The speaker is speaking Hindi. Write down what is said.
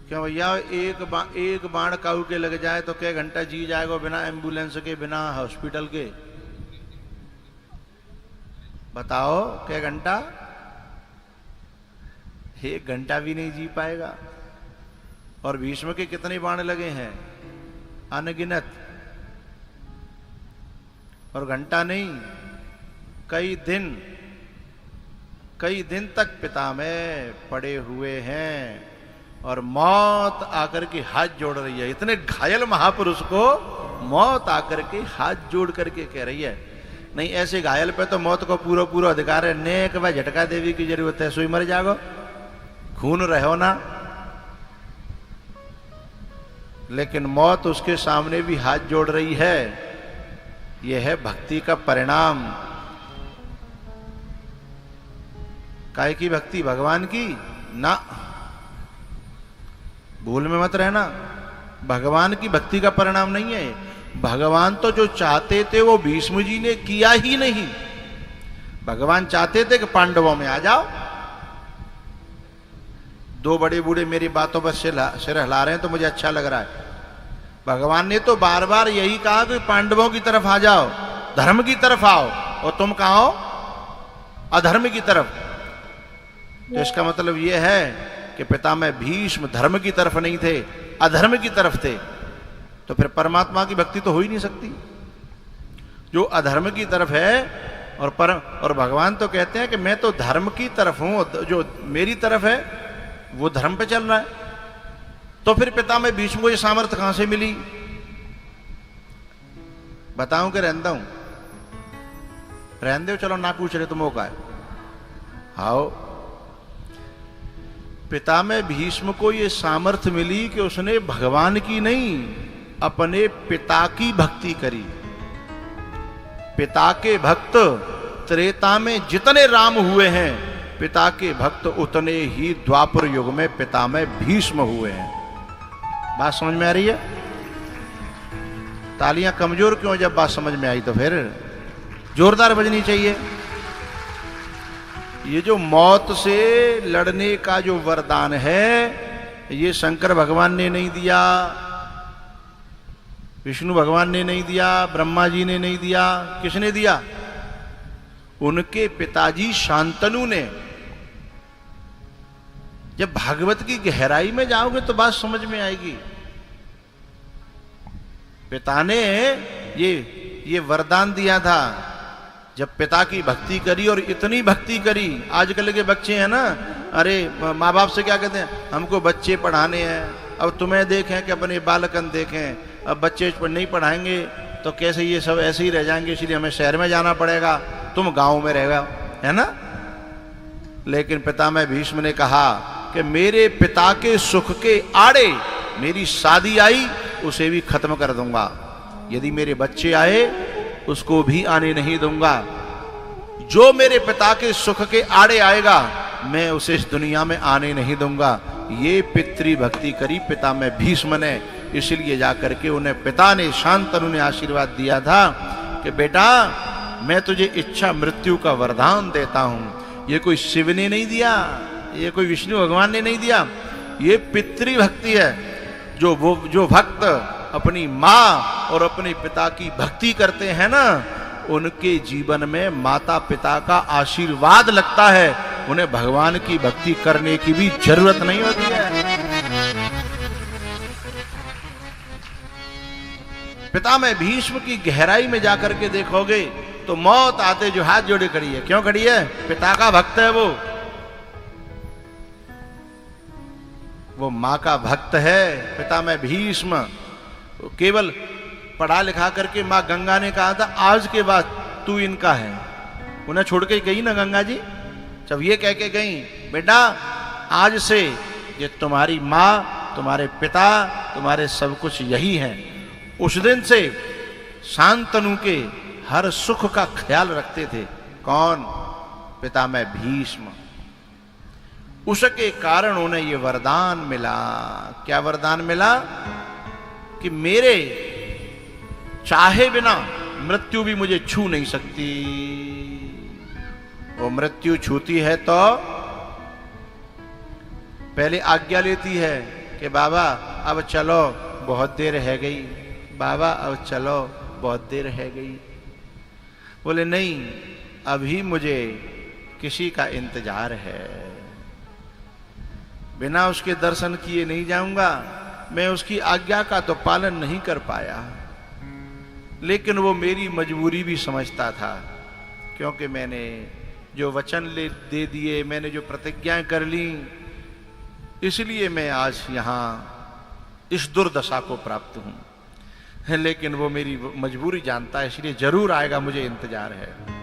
क्यों भैया, एक बाण काऊ के लग जाए तो क्या घंटा जी जाएगा बिना एम्बुलेंस के, बिना हॉस्पिटल के? बताओ, क्या घंटा? 1 घंटा भी नहीं जी पाएगा। और भीष्म के कितने बाण लगे हैं? अनगिनत। और घंटा नहीं, कई दिन तक पिता में पड़े हुए हैं और मौत आकर के हाथ जोड़ रही है। इतने घायल महापुरुष को मौत आकर के हाथ जोड़ करके कह रही है, नहीं ऐसे घायल पे तो मौत को पूरा अधिकार है, नेक व झटका देवी की जरूरत है, सोई मर जागो, खून रहो ना। लेकिन मौत उसके सामने भी हाथ जोड़ रही है। यह है भक्ति का परिणाम। काय की भक्ति? भगवान की ना, भूल में मत रहना। भगवान की भक्ति का परिणाम नहीं है। भगवान तो जो चाहते थे वो भीष्म जी ने किया ही नहीं। भगवान चाहते थे कि पांडवों में आ जाओ। 2 बड़े बूढ़े मेरी बातों पर सिर हिला रहे हैं तो मुझे अच्छा लग रहा है। भगवान ने तो बार बार यही कहा कि पांडवों की तरफ आ जाओ, धर्म की तरफ आओ, और तुम कहां हो? अधर्म की तरफ। तो इसका मतलब यह है कि पितामह भीष्म धर्म की तरफ नहीं थे, अधर्म की तरफ थे। तो फिर परमात्मा की भक्ति तो हो ही नहीं सकती। जो अधर्म की तरफ है और भगवान तो कहते हैं कि मैं तो धर्म की तरफ हूं, जो मेरी तरफ है वो धर्म पे चल रहा है। तो फिर पितामह भीष्म को ये सामर्थ्य कहां से मिली? बताऊं कि रहता हूं? रहने दो, चलो ना पूछ रहे तो मौका है। आओ, पितामह भीष्म को ये सामर्थ्य मिली कि उसने भगवान की नहीं, अपने पिता की भक्ति करी। पिता के भक्त त्रेता में जितने राम हुए हैं, पिता के भक्त उतने ही द्वापर युग में पितामह भीष्म हुए हैं। बात समझ में आ रही है? तालियां कमजोर क्यों? जब बात समझ में आई तो फिर जोरदार बजनी चाहिए। ये जो मौत से लड़ने का जो वरदान है, ये शंकर भगवान ने नहीं दिया, विष्णु भगवान ने नहीं दिया, ब्रह्मा जी ने नहीं दिया। किसने दिया? उनके पिताजी शांतनु ने। जब भागवत की गहराई में जाओगे तो बात समझ में आएगी। पिता ने ये वरदान दिया था। जब पिता की भक्ति करी, और इतनी भक्ति करी, आजकल के बच्चे हैं ना, अरे माँ बाप से क्या कहते हैं, हमको बच्चे पढ़ाने हैं। अब तुम्हें देखें कि अपने बालकन देखें, अब बच्चे नहीं पढ़ाएंगे तो कैसे ये सब ऐसे ही रह जाएंगे, इसलिए हमें शहर में जाना पड़ेगा, तुम गांव में रहेगा, है ना। लेकिन पितामह भीष्म ने कहा कि मेरे पिता के सुख के आड़े मेरी शादी आई, उसे भी खत्म कर दूंगा। यदि मेरे बच्चे आए, उसको भी आने नहीं दूंगा। जो मेरे पिता के सुख के आड़े आएगा, मैं उसे इस दुनिया में आने नहीं दूंगा। ये पितृ भक्ति करी पितामह भीष्म ने। इसलिए जाकर के उन्हें पिता ने, शांतनु ने आशीर्वाद दिया था कि बेटा, मैं तुझे इच्छा मृत्यु का वरदान देता हूं। ये कोई शिव ने नहीं दिया, ये कोई विष्णु भगवान ने नहीं दिया, ये पितृ भक्ति है। जो भक्त अपनी माँ और अपने पिता की भक्ति करते हैं ना, उनके जीवन में माता पिता का आशीर्वाद लगता है। उन्हें भगवान की भक्ति करने की भी जरूरत नहीं होती है। पितामह भीष्म की गहराई में जाकर के देखोगे तो मौत आते जो हाथ जोड़े खड़ी है। क्यों खड़ी है? पिता का भक्त है वो मां का भक्त है। पितामह भीष्म केवल पढ़ा लिखा करके मां गंगा ने कहा था, आज के बाद तू इनका है। उन्हें छोड़ के गई ना गंगा जी, जब ये कह के गई, बेटा आज से ये तुम्हारी मां, तुम्हारे पिता, तुम्हारे सब कुछ यही हैं। उस दिन से शांतनु के हर सुख का ख्याल रखते थे। कौन? पितामह भीष्म। उसके कारण उन्हें ये वरदान मिला। क्या वरदान मिला? कि मेरे चाहे बिना मृत्यु भी मुझे छू नहीं सकती। वो मृत्यु छूती है तो पहले आज्ञा लेती है कि बाबा अब चलो, बहुत देर है गई, बाबा अब चलो, बहुत देर है गई। बोले नहीं, अभी मुझे किसी का इंतजार है, बिना उसके दर्शन किए नहीं जाऊंगा। मैं उसकी आज्ञा का तो पालन नहीं कर पाया, लेकिन वो मेरी मजबूरी भी समझता था, क्योंकि मैंने जो वचन दे दिए, मैंने जो प्रतिज्ञाएं कर ली, इसलिए मैं आज यहाँ इस दुर्दशा को प्राप्त हूं। लेकिन वो मेरी मजबूरी जानता है, इसलिए जरूर आएगा, मुझे इंतजार है।